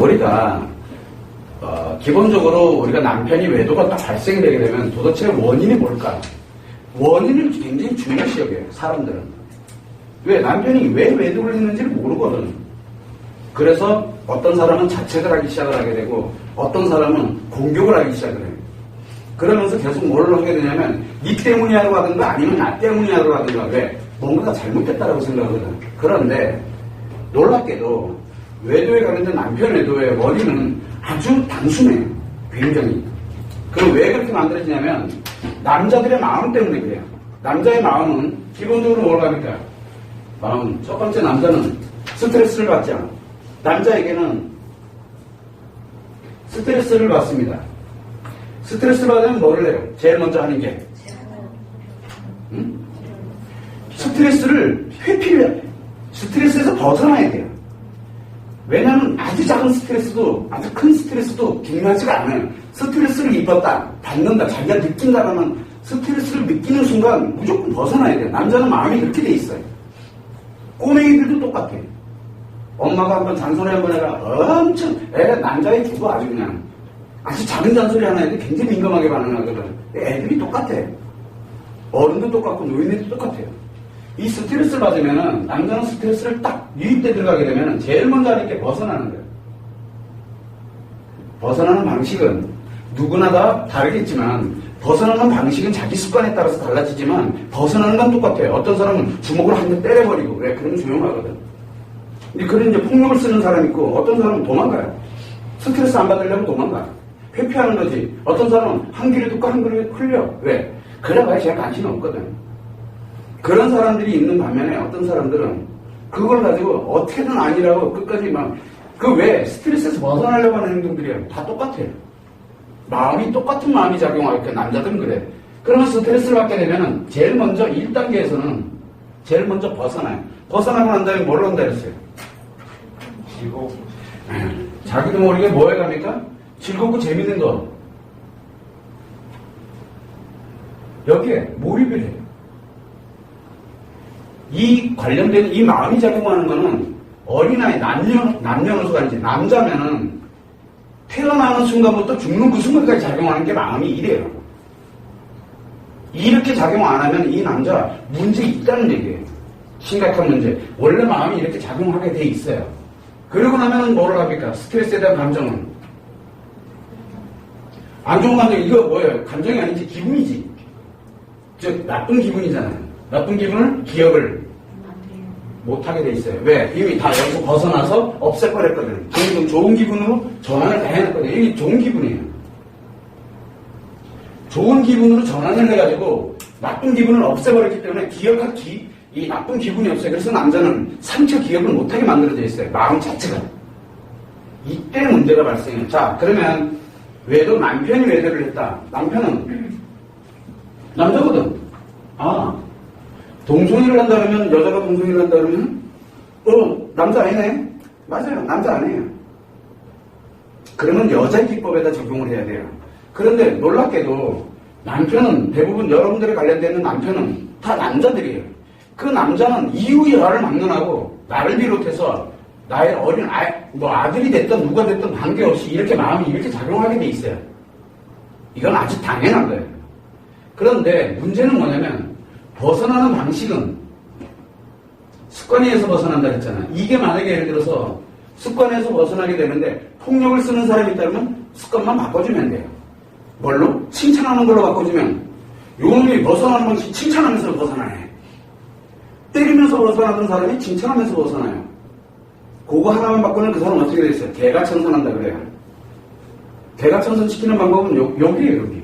우리가 기본적으로 우리가 남편이 외도가 딱 발생되게 되면 도대체 원인이 뭘까? 원인을 굉장히 중요시 여겨요, 사람들은. 왜? 남편이 왜 외도를 했는지를 모르거든. 그래서 어떤 사람은 자책을 하기 시작을 하게 되고 어떤 사람은 공격을 하기 시작을 해요. 그러면서 계속 뭘 하게 되냐면 니 때문이라고 하든가 아니면 나 때문이라고 하든가. 왜? 뭔가가 잘못됐다라고 생각하거든. 그런데 놀랍게도 외도에 관련된 남편 외도의 원인은 아주 단순해요. 굉장히. 그럼 왜 그렇게 만들어지냐면 남자들의 마음 때문에 그래요. 남자의 마음은 기본적으로 뭘 합니까? 마음. 첫 번째, 남자는 스트레스를 받지 않아. 남자에게는 스트레스를 받습니다. 스트레스를 받으면 뭐를 해요? 제일 먼저 하는 게 스트레스를 회피를 해야 돼요. 스트레스에서 벗어나야 돼요. 왜냐하면 아주 작은 스트레스도 아주 큰 스트레스도 중요하지가 않아요. 스트레스를 입었다, 받는다, 자기가 느낀다라는 스트레스를 느끼는 순간 무조건 벗어나야 돼요. 남자는 마음이 그렇게 돼 있어요. 꼬맹이들도 똑같아요. 엄마가 한번 잔소리 한번 해라. 엄청 애가 남자애 주고 아주 그냥 아주 작은 잔소리 하나에도 굉장히 민감하게 반응하거든. 애들이 똑같아. 어른도 똑같고 노인들도 똑같아요. 이 스트레스를 받으면은 남자는 스트레스를 딱 유입돼 들어가게 되면은 제일 먼저 하는 게 벗어나는 거예요. 벗어나는 방식은 누구나 다 다르겠지만 벗어나는 방식은 자기 습관에 따라서 달라지지만 벗어나는 건 똑같아요. 어떤 사람은 주먹으로 한 대 때려버리고 왜? 그러면 조용하거든. 근데 그런 이제 폭력을 쓰는 사람이 있고 어떤 사람은 도망가요. 스트레스 안 받으려면 도망가. 회피하는 거지. 어떤 사람은 한 귀를 듣고 한 귀를 흘려. 왜? 그래봐야 제가 관심이 없거든. 그런 사람들이 있는 반면에 어떤 사람들은 그걸 가지고 어떻게든 아니라고 끝까지 막 그 왜 스트레스에서 벗어나려고 하는 행동들이에요. 다 똑같아요. 마음이 똑같은 마음이 작용하니까 남자들은 그래. 그러면 스트레스를 받게 되면은 제일 먼저 1단계에서는 제일 먼저 벗어나요. 벗어나고 난 다음에 뭘 한다 그랬어요? 즐겁고. 자기도 모르게 뭐 해갑니까? 즐겁고 재밌는 거. 여기에 몰입을 해요. 이 관련된 이 마음이 작용하는 거는 어린아이 남녀노소가 아니지 남자면은 태어나는 순간부터 죽는 그 순간까지 작용하는 게 마음이 이래요. 이렇게 작용 안 하면 이 남자 문제 있다는 얘기예요. 심각한 문제. 원래 마음이 이렇게 작용하게 돼 있어요. 그러고 나면 뭐를 합니까? 스트레스에 대한 감정은 안 좋은 감정. 이거 뭐예요? 감정이 아니지 기분이지. 즉 나쁜 기분이잖아요. 나쁜 기분을 기억을 못하게 돼 있어요. 왜? 이미 다 여기서 벗어나서 없애버렸거든요. 지금 좋은 기분으로 전환을 다 해놨거든요. 이게 좋은 기분이에요. 좋은 기분으로 전환을 해가지고 나쁜 기분을 없애버렸기 때문에 이 나쁜 기분이 없어요. 그래서 남자는 상처 기억을 못하게 만들어져 있어요. 마음 자체가. 이때 문제가 발생해요. 자, 그러면 남편이 외도를 했다. 남편은 남자거든. 동성애를 한다 그러면 여자가 동성애를 한다 그러면 남자 아니네. 맞아요. 남자 아니에요. 그러면 여자의 기법에다 적용을 해야 돼요. 그런데 놀랍게도 남편은 대부분 여러분들이 관련되는 남편은 다 남자들이에요. 그 남자는 이유야를 막론하고 나를 비롯해서 나의 어린 아들이 됐든 누가 됐든 관계없이 이렇게 마음이 이렇게 작용하게 돼 있어요. 이건 아주 당연한 거예요. 그런데 문제는 뭐냐면 벗어나는 방식은 습관에서 벗어난다 했잖아요. 이게 만약에 예를 들어서 습관에서 벗어나게 되는데 폭력을 쓰는 사람이 있다면 습관만 바꿔주면 돼요. 뭘로? 칭찬하는 걸로 바꿔주면 요놈이 벗어나는 방식 칭찬하면서 벗어나요. 때리면서 벗어나던 사람이 칭찬하면서 벗어나요. 그거 하나만 바꾸면 그 사람 어떻게 되겠어요? 개가천선한다 그래요. 개가천선 시키는 방법은 여기에요, 여기.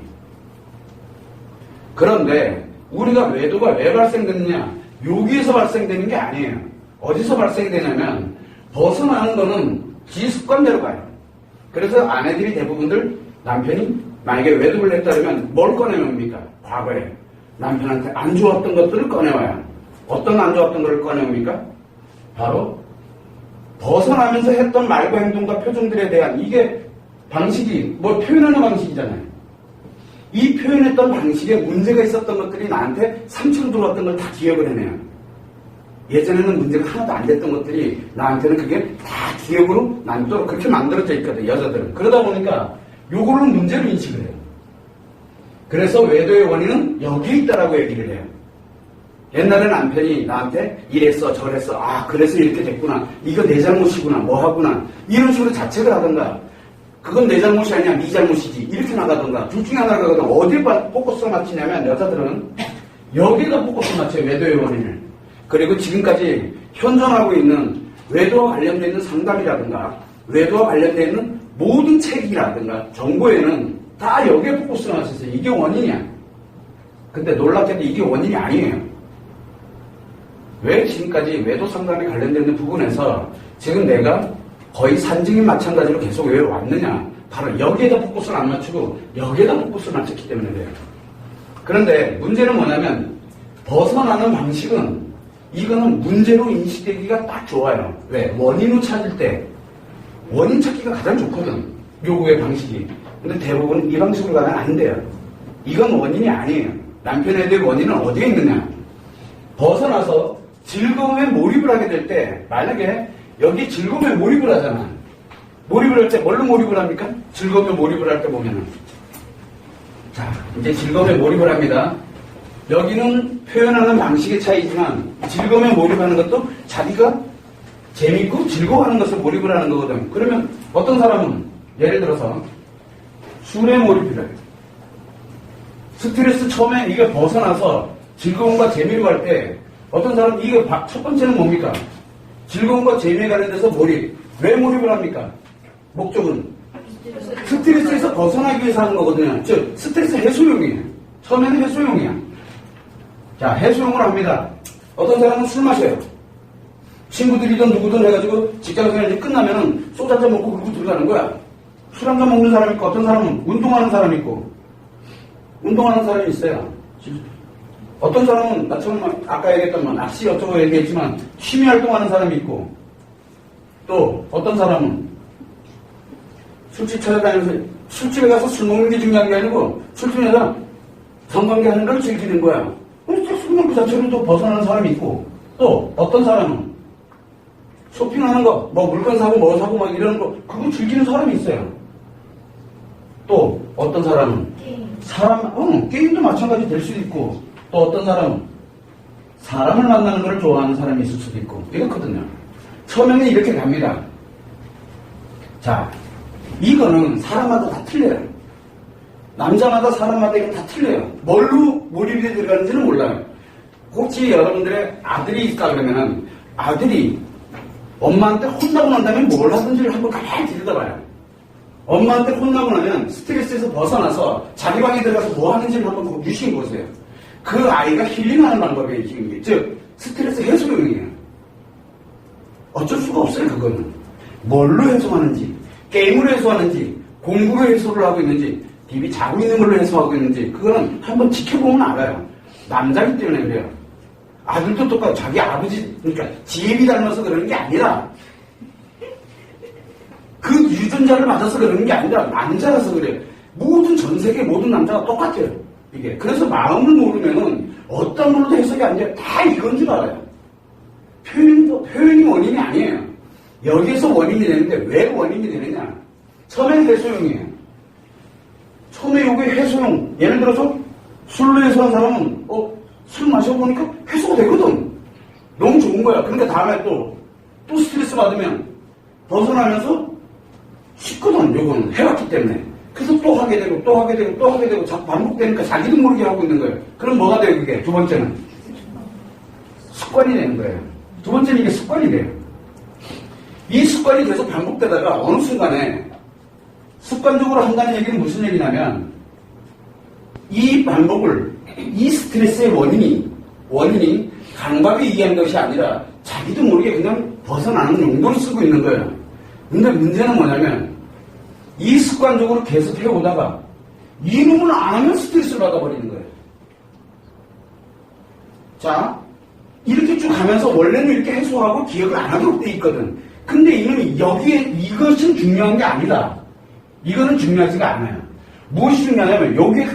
그런데 우리가 외도가 왜 발생됐느냐? 여기에서 발생되는 게 아니에요. 어디서 발생이 되냐면 벗어나는 거는 지 습관대로 가요. 그래서 아내들이 대부분들 남편이 만약에 외도를 했다 그러면 뭘 꺼내옵니까? 과거에 남편한테 안 좋았던 것들을 꺼내와요. 어떤 안 좋았던 것을 꺼내옵니까? 바로 벗어나면서 했던 말과 행동과 표정들에 대한 이게 방식이 표현하는 방식이잖아요. 이 표현했던 방식에 문제가 있었던 것들이 나한테 상처로 들어왔던 걸 다 기억을 해내요. 예전에는 문제가 하나도 안 됐던 것들이 나한테는 그게 다 기억으로 남도록 그렇게 만들어져 있거든, 여자들은. 그러다 보니까 요걸로 문제로 인식을 해요. 그래서 외도의 원인은 여기에 있다라고 얘기를 해요. 옛날에 남편이 나한테 이랬어 저랬어 그래서 이렇게 됐구나 이거 내 잘못이구나 뭐 하구나 이런 식으로 자책을 하던가 그건 내 잘못이 아니야 네 잘못이지 이렇게 나가던가 둘 중에 하나가 거든 어디에 포커스를 맞추냐면 여자들은 여기에다 포커스를 맞춰요. 외도의 원인을. 그리고 지금까지 현존하고 있는 외도와 관련되어 있는 상담이라든가 외도와 관련되어 있는 모든 책이라든가 정보에는 다 여기에 포커스를 맞췄어요. 이게 원인이야. 근데 놀랍게도 이게 원인이 아니에요. 왜 지금까지 외도 상담에 관련되는 부분에서 지금 내가 거의 산증인 마찬가지로 계속 왜 왔느냐. 바로 여기에다 포커스를 안 맞추고 여기에다 포커스를 맞췄기 때문에 그래요. 그런데 문제는 뭐냐면 벗어나는 방식은 이거는 문제로 인식되기가 딱 좋아요. 왜? 원인을 찾을 때 원인 찾기가 가장 좋거든. 요구의 방식이. 근데 대부분 이 방식으로 가면 안 돼요. 이건 원인이 아니에요. 남편에 대한 원인은 어디에 있느냐. 벗어나서 즐거움에 몰입을 하게 될 때 만약에 여기 즐거움에 몰입을 하잖아. 몰입을 할 때 뭘로 몰입을 합니까? 즐거움에 몰입을 할 때 보면은 자 이제 즐거움에 몰입을 합니다. 여기는 표현하는 방식의 차이지만 즐거움에 몰입하는 것도 자기가 재밌고 즐거워하는 것을 몰입을 하는 거거든. 그러면 어떤 사람은 예를 들어서 술에 몰입을 해요. 스트레스 처음에 이게 벗어나서 즐거움과 재미로 갈 때 어떤 사람은 이거 첫 번째는 뭡니까? 즐거움과 재미에 관련돼서 몰입. 왜 몰입을 합니까? 목적은 스트레스에서 벗어나기 위해서 하는 거거든요. 즉 스트레스 해소용이에요. 처음에는 해소용이야. 자 해소용을 합니다. 어떤 사람은 술 마셔요. 친구들이든 누구든 해가지고 직장생활이 끝나면은 소주 한잔 먹고 그러고 들어가는 거야. 술 한잔 먹는 사람이 있고 어떤 사람은 운동하는 사람이 있고 운동하는 사람이 있어요. 어떤 사람은 나처럼 아까 얘기했던 낚시 어쩌고 얘기했지만 취미 활동하는 사람이 있고 또 어떤 사람은 술집 찾아다니면서 술집에 가서 술 먹는 게 중요한 게 아니고 술집에서 성관계 하는 걸 즐기는 거야. 술 먹는 그 자체로 또 벗어나는 사람이 있고 또 어떤 사람은 쇼핑하는 거, 뭐 물건 사고 뭐 사고 막 이러는 거 그거 즐기는 사람이 있어요. 또 어떤 사람은 게임도 마찬가지 될 수도 있고 또 어떤 사람은 사람을 만나는 걸 좋아하는 사람이 있을 수도 있고 이렇거든요. 처음에는 이렇게 갑니다. 자, 이거는 사람마다 다 틀려요. 남자마다 사람마다 이거 다 틀려요. 뭘로 몰입이 들어가는지는 몰라요. 혹시 여러분들의 아들이 있다 그러면은 아들이 엄마한테 혼나고 난 다음에 뭘 하든지를 한번 가만히 들여다봐요. 엄마한테 혼나고 나면 스트레스에서 벗어나서 자기 방에 들어가서 뭐 하는지를 한번 유심히 보세요. 그 아이가 힐링하는 방법이에요, 지금 이게. 즉, 스트레스 해소용이에요. 어쩔 수가 없어요, 그거는. 뭘로 해소하는지, 게임으로 해소하는지, 공부로 해소를 하고 있는지, TV 자고 있는 걸로 해소하고 있는지, 그거는 한번 지켜보면 알아요. 남자기 때문에 그래요. 아들도 똑같고, 자기 아버지, 그러니까 지혜비 닮아서 그러는 게 아니라, 그 유전자를 맞아서 그러는 게 아니라, 남자라서 그래요. 모든 전 세계 모든 남자가 똑같아요. 이게. 그래서 마음을 모르면은 어떤 걸로도 해석이 안 돼요. 다 이건 줄 알아요. 표현이 원인이 아니에요. 여기에서 원인이 되는데 왜 원인이 되느냐? 처음엔 해소용이에요. 처음에 요게 해소용. 예를 들어서 술로 해소한 사람은 술 마셔보니까 해소가 되거든. 너무 좋은 거야. 그러니까 다음에 또 스트레스 받으면 벗어나면서 쉽거든. 요거는 해왔기 때문에. 그래서 또 하게 되고 또 하게 되고 또 하게 되고 자꾸 반복되니까 자기도 모르게 하고 있는 거예요. 그럼 뭐가 돼요 그게? 두 번째는 습관이 되는 거예요. 두 번째는 이게 습관이 돼요. 이 습관이 계속 반복되다가 어느 순간에 습관적으로 한다는 얘기는 무슨 얘기냐면 이 반복을 이 스트레스의 원인이 강박이 이해한 것이 아니라 자기도 모르게 그냥 벗어나는 용도로 쓰고 있는 거예요. 근데 문제는 뭐냐면 이 습관적으로 계속 해오다가 이놈을 안 하면 스트레스를 받아버리는 거예요. 자, 이렇게 쭉 가면서 원래는 이렇게 해소하고 기억을 안 하도록 돼 있거든. 근데 이놈이 여기에 이것은 중요한 게 아니다. 이거는 중요하지가 않아요. 무엇이 중요하냐면 여기에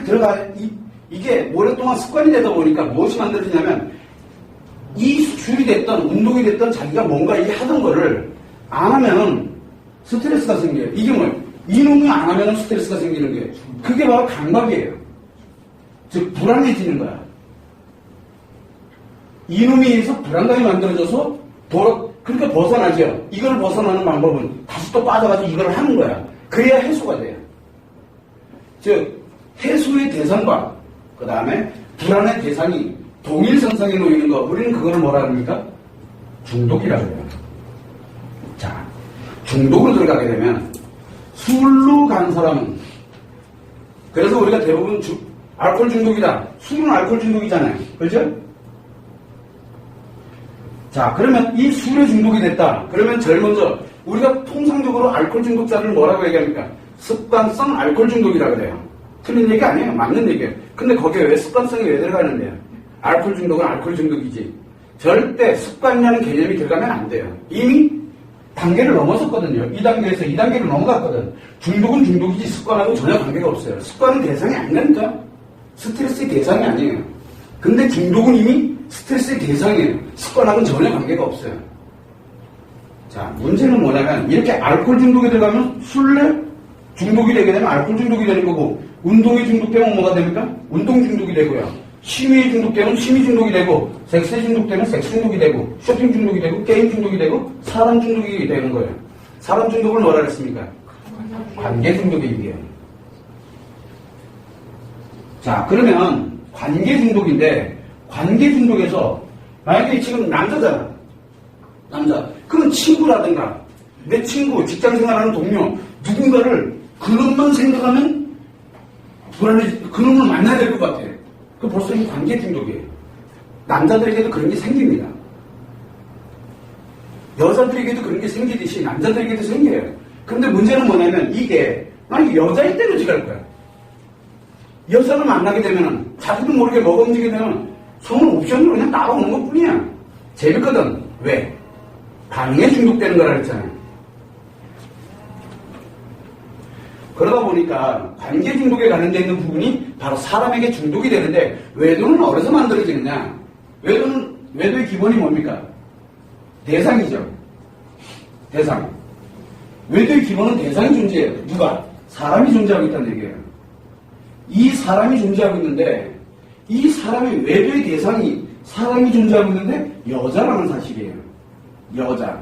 이게 오랫동안 습관이 되다 보니까 무엇이 만들어지냐면 이 술이 됐던 운동이 됐던 자기가 뭔가 이게 하던 거를 안 하면은 스트레스가 생겨요. 이게 뭐예요? 이놈이 안 하면은 스트레스가 생기는 게 그게 바로 강박이에요. 즉 불안해지는 거야. 이놈에 의해서 불안감이 만들어져서 그러니까 벗어나죠. 이걸 벗어나는 방법은 다시 또 빠져가지고 이걸 하는 거야. 그래야 해소가 돼요. 즉 해소의 대상과 그 다음에 불안의 대상이 동일선상에 놓이는 거, 우리는 그걸 뭐라 합니까? 중독이라고 해요. 자, 중독으로 들어가게 되면 술로 간 사람은, 그래서 우리가 대부분 알코올 중독이다. 술은 알코올 중독이잖아요. 그렇죠? 자, 그러면 이 술에 중독이 됐다. 그러면 제일 먼저 우리가 통상적으로 알코올 중독자를 뭐라고 얘기합니까? 습관성 알코올 중독이라고 해요. 틀린 얘기 아니에요. 맞는 얘기예요. 근데 거기에 왜 습관성이 왜 들어가는데요? 알코올 중독은 알코올 중독이지. 절대 습관이라는 개념이 들어가면 안 돼요. 이미 단계를 넘어섰거든요. 2단계에서 2단계를 넘어갔거든. 중독은 중독이지 습관하고 전혀 관계가 없어요. 습관은 대상이 아니라니까. 스트레스의 대상이 아니에요. 근데 중독은 이미 스트레스의 대상이에요. 습관하고는 전혀 관계가 없어요. 자, 문제는 뭐냐면 이렇게 알코올 중독에 들어가면 술래 중독이 되게 되면 알코올 중독이 되는 거고, 운동에 중독되면 뭐가 됩니까? 운동 중독이 되고요. 취미에 중독되면 취미 중독이 되고, 섹스에 중독되면 섹스 중독이 되고, 쇼핑 중독이 되고, 게임 중독이 되고, 사람 중독이 되는 거예요. 사람 중독을 뭐라 그랬습니까? 관계 중독이 얘기해요. 자, 그러면 관계 중독인데, 관계 중독에서 만약에 지금 남자잖아. 남자. 그럼 친구라든가 내 친구, 직장생활하는 동료 누군가를 그놈만 생각하면 불안해. 그놈을 만나야 될 것 같아. 그 벌써 이 관계 중독이에요. 남자들에게도 그런 게 생깁니다. 여자들에게도 그런 게 생기듯이 남자들에게도 생겨요. 그런데 문제는 뭐냐면 이게 만약에 여자일 때는 어떻게 할 거야? 여자를 만나게 되면 자기도 모르게 뭐가 움직이게 되면 성은 옵션으로 그냥 따라오는 것 뿐이야. 재밌거든. 왜? 반응에 중독되는 거라 그랬잖아요. 그러다 보니까 관계 중독에 관련되어 있는 부분이 바로 사람에게 중독이 되는데, 외도는 어디서 만들어지느냐? 외도의 기본이 뭡니까? 대상이죠. 대상. 외도의 기본은 대상이 존재해요. 누가? 사람이 존재하고 있다는 얘기예요. 이 사람이 존재하고 있는데, 이 사람의 외도의 대상이 사람이 존재하고 있는데 여자라는 사실이에요. 여자.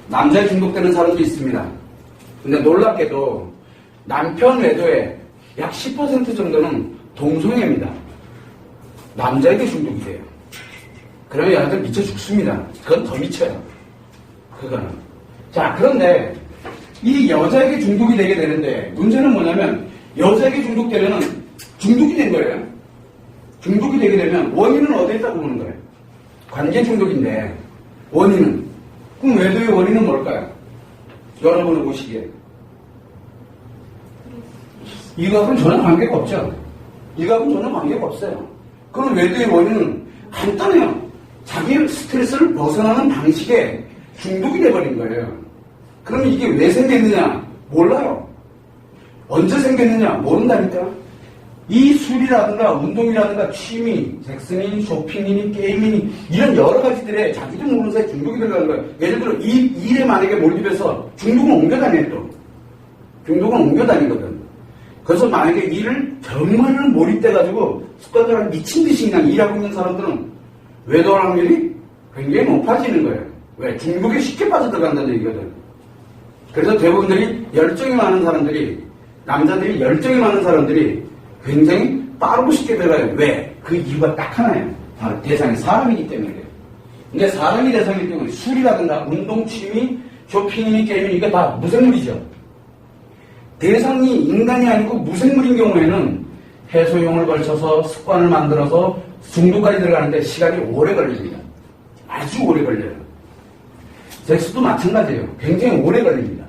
남자에 중독되는 사람도 있습니다. 근데 놀랍게도 남편 외도의 약 10% 정도는 동성애입니다. 남자에게 중독이 돼요. 그러면 여자들 미쳐 죽습니다. 그건 더 미쳐요. 그거는. 자, 그런데 이 여자에게 중독이 되게 되는데, 문제는 뭐냐면 여자에게 중독되면은 중독이 된 거예요. 중독이 되게 되면 원인은 어디에 있다고 보는 거예요? 관계 중독인데 원인은, 그럼 외도의 원인은 뭘까요? 여러분을 보시기에 이거하고는 전혀 관계가 없죠. 이거하고는 전혀 관계가 없어요. 그럼 외도의 원인은 간단해요. 자기 스트레스를 벗어나는 방식에 중독이 돼버린 거예요. 그러면 이게 왜 생겼느냐? 몰라요. 언제 생겼느냐? 모른다니까. 이 술이라든가 운동이라든가 취미, 섹스니, 쇼핑이니, 게임이니 이런 여러 가지들에 자기도 모르는 사이에 중독이 들어가는 거예요. 예를 들어 이 일에 만약에 몰입해서 중독은 옮겨다녀요. 또 중독은 옮겨다니거든. 그래서 만약에 일을 정말 몰입돼가지고 습관적으로 미친 듯이 그냥 일하고 있는 사람들은 외도할 확률이 굉장히 높아지는 거예요. 왜? 중독에 쉽게 빠져들어간다는 얘기거든. 그래서 대부분들이 열정이 많은 사람들이, 남자들이 열정이 많은 사람들이 굉장히 빠르고 쉽게 들어가요. 왜? 그 이유가 딱 하나예요. 바로 대상이 사람이기 때문에 그래요. 근데 사람이 대상이기 때문에 술이라든가 운동, 취미, 쇼핑이니 게임이니 이게 다 무생물이죠. 대상이 인간이 아니고 무생물인 경우에는 해소용을 걸쳐서 습관을 만들어서 중독까지 들어가는데 시간이 오래 걸립니다. 아주 오래 걸려요. 섹스도 마찬가지예요. 굉장히 오래 걸립니다.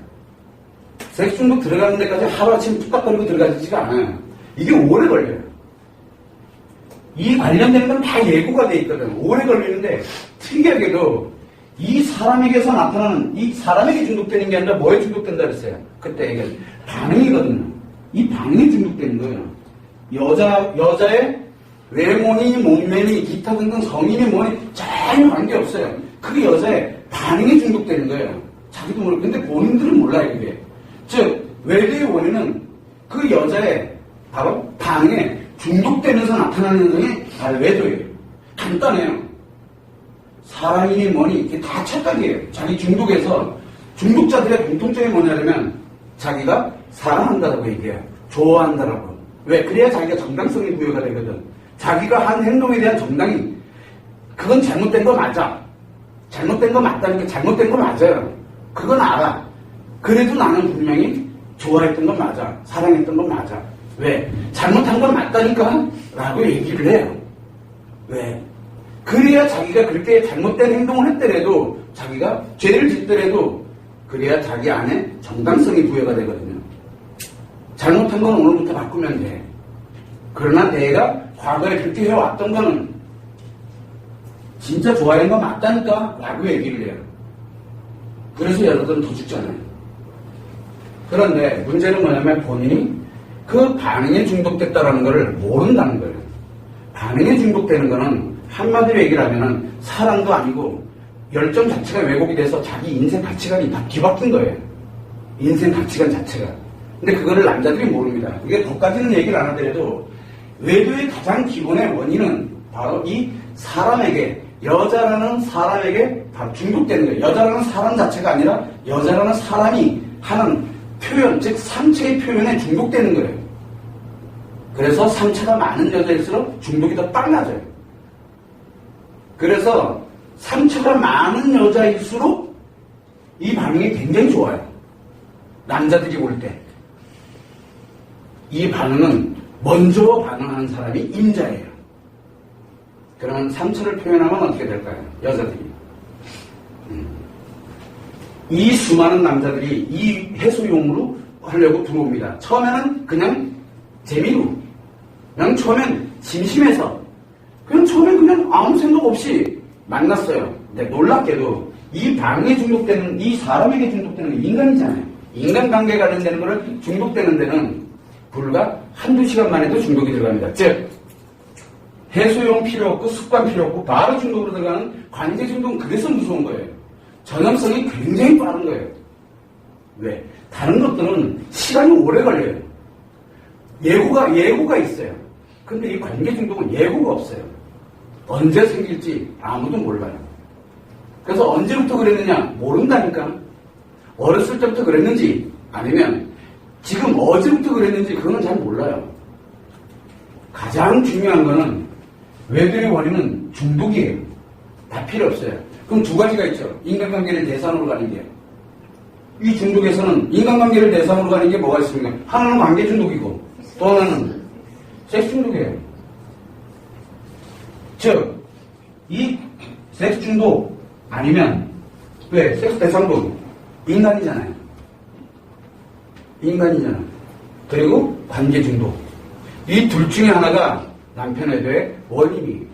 섹스 중독 들어가는 데까지 하루아침 뚝딱거리고 들어가지가 않아요. 이게 오래 걸려요. 이 관련된 건 다 예고가 돼 있거든. 오래 걸리는데 특이하게도 이 사람에게서 나타나는, 이 사람에게 중독되는 게 아니라 뭐에 중독된다 그랬어요? 그때 얘기한 반응이거든요. 이 반응이 중독되는 거예요. 여자의 외모니 몸매니 기타 등등 성인이 뭐니 전혀 관계없어요. 그게 여자의 반응에 중독되는 거예요. 자기도 모르고. 근데 본인들은 몰라요, 그게. 즉, 외도의 원인은 그 여자의 바로 반응에 중독되면서 나타나는 현상이 바로 외도예요. 간단해요. 사랑이니 뭐니, 이게 다 착각이에요. 자기 중독에서, 중독자들의 공통점이 뭐냐면, 자기가 사랑한다라고 얘기해요. 좋아한다라고. 왜? 그래야 자기가 정당성이 부여가 되거든. 자기가 한 행동에 대한 정당이, 그건 잘못된 거 맞아. 잘못된 거 맞다니까 잘못된 거 맞아요. 그건 알아. 그래도 나는 분명히 좋아했던 건 맞아. 사랑했던 건 맞아. 왜? 잘못한 건 맞다니까? 라고 얘기를 해요. 왜? 그래야 자기가 그렇게 잘못된 행동을 했더라도, 자기가 죄를 짓더라도, 그래야 자기 안에 정당성이 부여가 되거든요. 잘못한 건 오늘부터 바꾸면 돼. 그러나 내가 과거에 그렇게 해왔던 거는 진짜 좋아하는 거 맞다니까? 라고 얘기를 해요. 그래서 여러분들은 더 죽잖아요. 그런데 문제는 뭐냐면 본인이 그 반응에 중독됐다는 것을 모른다는 거예요. 반응에 중독되는 거는 한마디로 얘기를 하면은 사랑도 아니고 열정 자체가 왜곡이 돼서 자기 인생 가치관이 다 뒤바뀐 거예요. 인생 가치관 자체가. 근데 그거를 남자들이 모릅니다. 그게 더까지는 얘기를 안 하더라도 외도의 가장 기본의 원인은 바로 이 사람에게, 여자라는 사람에게 바로 중독되는 거예요. 여자라는 사람 자체가 아니라 여자라는 사람이 하는 표현, 즉 상처의 표현에 중독되는 거예요. 그래서 상처가 많은 여자일수록 중독이 더 빨라져요. 그래서 상처가 많은 여자일수록 이 반응이 굉장히 좋아요. 남자들이 볼 때. 이 반응은 먼저 반응하는 사람이 임자예요. 그러면 상처를 표현하면 어떻게 될까요? 여자들이. 이 수많은 남자들이 이 해소용으로 하려고 들어옵니다. 처음에는 그냥 재미로, 그냥 처음엔 심심해서, 그냥 처음엔 그냥 아무 생각 없이 만났어요. 근데 놀랍게도 이 반응에 중독되는, 이 사람에게 중독되는 게 인간이잖아요. 인간관계에 관련되는 거를 중독되는 데는 불과 한두 시간만 해도 중독이 들어갑니다. 즉, 해소용 필요 없고 습관 필요 없고 바로 중독으로 들어가는 관계 중독은 그래서 무서운 거예요. 전염성이 굉장히 빠른 거예요. 왜? 다른 것들은 시간이 오래 걸려요. 예고가 있어요. 근데 이 관계 중독은 예고가 없어요. 언제 생길지 아무도 몰라요. 그래서 언제부터 그랬느냐? 모른다니까. 어렸을 때부터 그랬는지 아니면 지금 어제부터 그랬는지 그거는 잘 몰라요. 가장 중요한 거는 외도의 원인은 중독이에요. 다 필요 없어요. 그럼 두 가지가 있죠. 인간관계를 대상으로 가는 게. 이 중독에서는 인간관계를 대상으로 가는 게 뭐가 있습니까? 하나는 관계 중독이고 또 하나는 섹스 중독이에요. 즉, 이 섹스 중독 아니면 왜? 섹스 대상도 인간이잖아요. 인간이잖아. 그리고 관계 중독. 이 둘 중에 하나가 남편 외도의 원인이에요.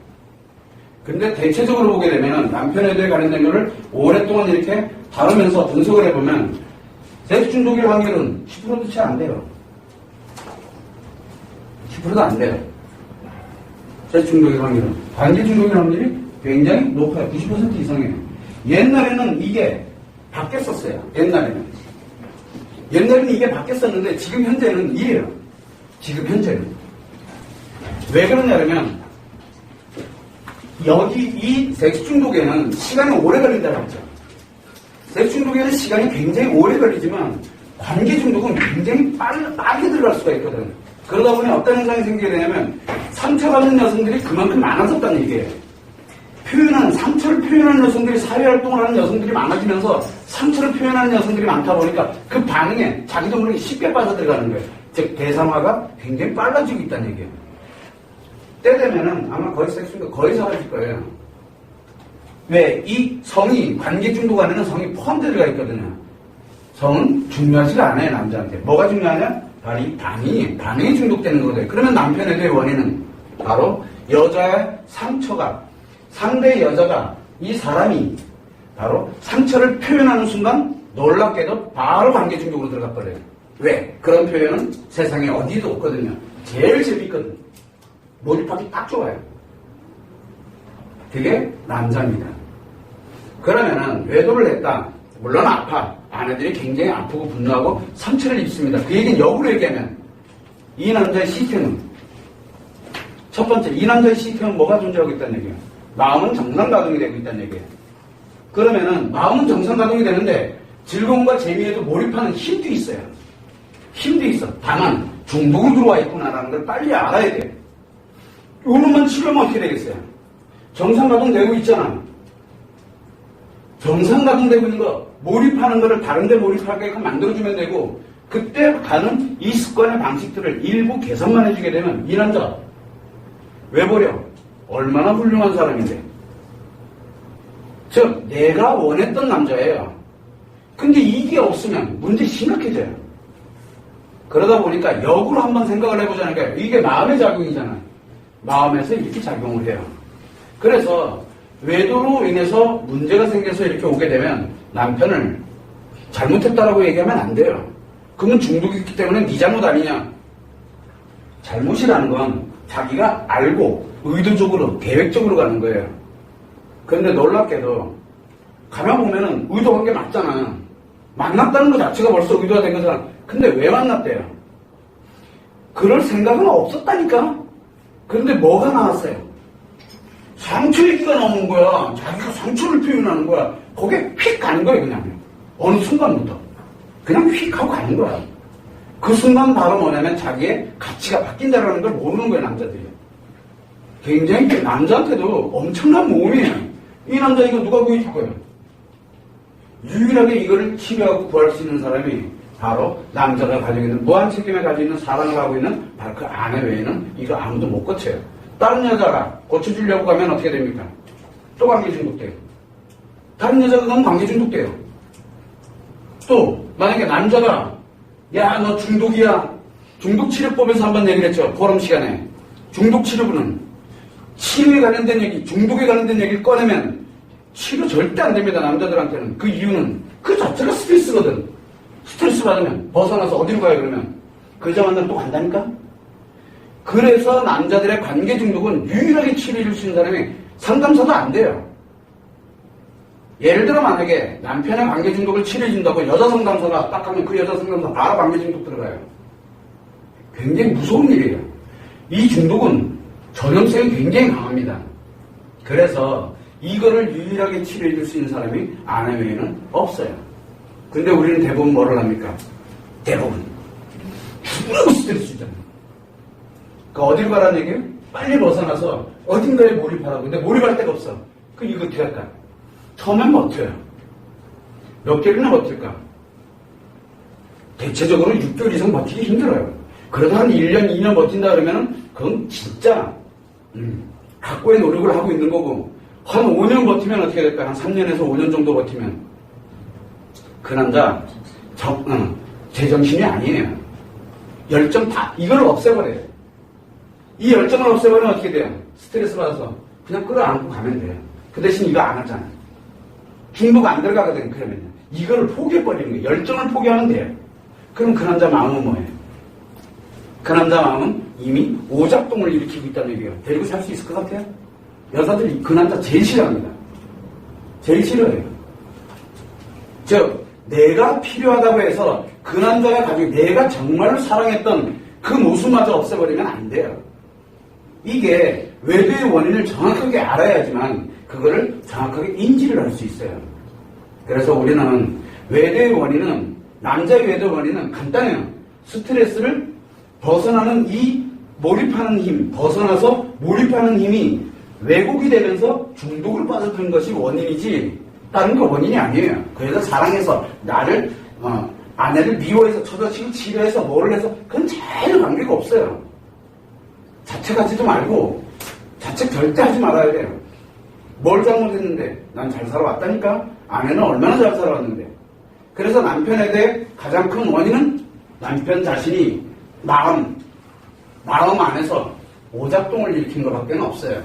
근데 대체적으로 보게 되면 남편 외도에 관련된 거를 오랫동안 이렇게 다루면서 분석을 해보면 섹스 중독일 확률은 10%도 채 안 돼요. 10%도 안 돼요. 섹스 중독일 확률은. 관계 중독일 확률이 굉장히 높아요. 90% 이상이에요. 옛날에는 이게 바뀌었었어요. 옛날에는 이게 바뀌었었는데 지금 현재는 이래요. 지금 현재는. 왜 그러냐면 여기 이 섹스 중독에는 시간이 오래 걸린다고 했죠. 섹스 중독에는 시간이 굉장히 오래 걸리지만 관계 중독은 굉장히 빠르게 들어갈 수가 있거든. 그러다 보니 어떤 현상이 생기게 되냐면 상처받는 여성들이 그만큼 많아졌다는 얘기예요. 상처를 표현하는 여성들이 사회활동을 하는 여성들이 많아지면서 상처를 표현하는 여성들이 많다 보니까 그 반응에 자기도 모르게 쉽게 빠져들어가는 거예요. 즉 대상화가 굉장히 빨라지고 있다는 얘기예요. 때 되면은 아마 거의 섹스 중독 거의 사라질 거예요. 왜? 이 성이, 관계 중독 안에는 성이 포함되어 들어가 있거든요. 성은 중요하지가 않아요, 남자한테. 뭐가 중요하냐? 바로 이 반응이 중독되는 거거든요. 그러면 남편에게의 원인은 바로 여자의 상처가, 상대 여자가, 이 사람이 바로 상처를 표현하는 순간 놀랍게도 바로 관계 중독으로 들어가 버려요. 왜? 그런 표현은 세상에 어디도 없거든요. 제일 재밌거든. 몰입하기 딱 좋아요. 그게 남자입니다. 그러면은 외도를 했다. 물론 아파. 아내들이 굉장히 아프고 분노하고 상처를 입습니다. 그 얘기는 역으로 얘기하면 이 남자의 시스템은 첫 번째, 이 남자의 시스템은 뭐가 존재하고 있다는 얘기예요? 마음은 정상가동이 되고 있다는 얘기예요. 그러면은 마음은 정상가동이 되는데 즐거움과 재미에도 몰입하는 힘도 있어요. 힘도 있어. 다만 중독으로 들어와 있구나라는 걸 빨리 알아야 돼. 요놈만 치료하면 어떻게 되겠어요? 정상가동되고 있잖아. 정상가동되고 있는 거, 몰입하는 거를 다른 데 몰입하게끔 만들어주면 되고, 그때 가는 이 습관의 방식들을 일부 개선만 해주게 되면 이 남자 왜 버려? 얼마나 훌륭한 사람인데. 즉 내가 원했던 남자예요. 근데 이게 없으면 문제 심각해져요. 그러다 보니까 역으로 한번 생각을 해보자니까 이게 마음의 작용이잖아요. 마음에서 이렇게 작용을 해요. 그래서 외도로 인해서 문제가 생겨서 이렇게 오게 되면 남편을 잘못했다라고 얘기하면 안 돼요. 그건 중독이 있기 때문에 네 잘못 아니냐. 잘못이라는 건 자기가 알고 의도적으로 계획적으로 가는 거예요. 그런데 놀랍게도 가만 보면은 의도한 게 맞잖아. 만났다는 것 자체가 벌써 의도가 된 거잖아. 근데 왜 만났대요? 그럴 생각은 없었다니까. 그런데 뭐가 나왔어요? 상처 얘기가 나오는 거야. 자기가 상처를 표현하는 거야. 거기에 휙 가는 거예요, 그냥. 어느 순간부터. 그냥 휙 하고 가는 거야. 그 순간 바로 뭐냐면 자기의 가치가 바뀐다는 걸 모르는 거예요, 남자들이. 굉장히 남자한테도 엄청난 모험이에요. 이 남자 이거 누가 구해줄 거예요? 유일하게 이거를 치료하고 구할 수 있는 사람이 바로 남자가 가지고 있는 무한 책임을 가지고 있는 사랑을 하고 있는 바로 그 아내 외에는 이거 아무도 못 고쳐요. 다른 여자가 고쳐주려고 가면 어떻게 됩니까? 또 관계 중독돼요. 다른 여자가 가면 관계 중독돼요. 또 만약에 남자가 야 너 중독이야. 중독치료법에서 한번 얘기를 했죠. 포럼 시간에. 중독치료부는 치료에 관련된 얘기, 중독에 관련된 얘기를 꺼내면 치료 절대 안 됩니다. 남자들한테는. 그 이유는 그 자체가 스트레스거든. 스트레스 받으면 벗어나서 어디로 가요 그러면? 그 여자 만나면 또 간다니까? 그래서 남자들의 관계 중독은 유일하게 치료해 줄 수 있는 사람이 상담사도 안 돼요. 예를 들어 만약에 남편의 관계 중독을 치료해 준다고 여자 상담사가 딱 하면 그 여자 상담사 바로 관계 중독 들어가요. 굉장히 무서운 일이에요. 이 중독은 전염성이 굉장히 강합니다. 그래서 이거를 유일하게 치료해 줄 수 있는 사람이 아내 외에는 없어요. 근데 우리는 대부분 뭐를 합니까? 대부분 죽으라고 스트레스 주잖아요. 그 어디로 가라는 얘기예요? 빨리 벗어나서 어딘가에 몰입하라고. 근데 몰입할 데가 없어. 그 이거 어떻게 할까? 처음엔 버텨요. 몇 개월이나 버틸까? 대체적으로 6개월 이상 버티기 힘들어요. 그래도 한 1년, 2년 버틴다 그러면은 그건 진짜 각고의 노력을 하고 있는 거고, 한 5년 버티면 어떻게 될까? 한 3년에서 5년 정도 버티면 그 남자 제정신이 아니에요. 열정 다 이걸 없애버려요. 이 열정을 없애버리면 어떻게 돼요? 스트레스 받아서 그냥 끌어안고 가면 돼요. 그 대신 이거 안 하잖아요. 중독 안 들어가거든요. 그러면요. 이걸 포기해버리는 거예요. 열정을 포기하면 돼요. 그럼 그 남자 마음은 뭐예요? 그 남자 마음은 이미 오작동을 일으키고 있다는 얘기예요. 데리고 살 수 있을 것 같아요? 여자들이 그 남자 제일 싫어합니다. 제일 싫어해요. 즉 내가 필요하다고 해서 그 남자가 가지고 내가 정말로 사랑했던 그 모습마저 없애버리면 안 돼요. 이게 외도의 원인을 정확하게 알아야지만 그거를 정확하게 인지를 할 수 있어요. 그래서 우리는 외도의 원인은, 남자의 외도의 원인은 간단해요. 스트레스를 벗어나는 이 몰입하는 힘, 벗어나서 몰입하는 힘이 왜곡이 되면서 중독을 빠져드는 것이 원인이지 다른 거 원인이 아니에요. 그래서 사랑해서 나를 아내를 미워해서 쳐다치고 치료해서 뭐를 해서 그건 전혀 관계가 없어요. 자책하지도 말고 자책 절대 하지 말아야 돼요. 뭘 잘못했는데 난 잘 살아왔다니까. 아내는 얼마나 잘 살아왔는데. 그래서 남편에 대해 가장 큰 원인은 남편 자신이 마음 안에서 오작동을 일으킨 것밖에 없어요.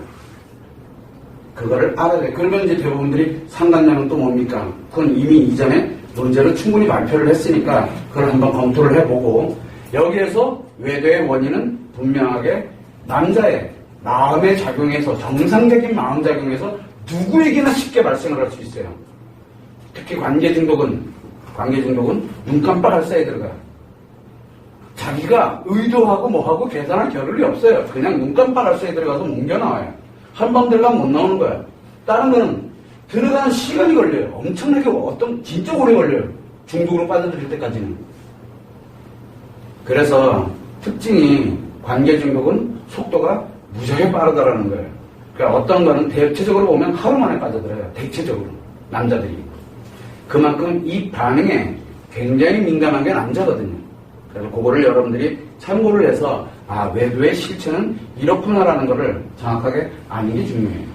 그거를 알아야 돼요. 그러면 이제 대부분들이 상담량은 또 뭡니까? 그건 이미 이전에 논제를 충분히 발표를 했으니까 그걸 한번 검토를 해보고, 여기에서 외도의 원인은 분명하게 남자의 마음의 작용에서, 정상적인 마음 작용에서 누구에게나 쉽게 발생을 할 수 있어요. 특히 관계 중독은 눈 깜빡할 사이에 들어가요. 자기가 의도하고 뭐하고 계산할 겨를이 없어요. 그냥 눈 깜빡할 사이에 들어가서 뭉겨나와요. 한 번 들어가면 못 나오는 거야. 다른 거는 들어가는 시간이 걸려요. 엄청나게 진짜 오래 걸려요. 중독으로 빠져들 때까지는. 그래서 특징이 관계 중독은 속도가 무지하게 빠르다라는 거예요. 그러니까 어떤 거는 대체적으로 보면 하루 만에 빠져들어요. 대체적으로. 남자들이. 그만큼 이 반응에 굉장히 민감한 게 남자거든요. 그래서 그거를 여러분들이 참고를 해서 외도의 실체는 이렇구나라는 거를 정확하게 아는 게 중요해요.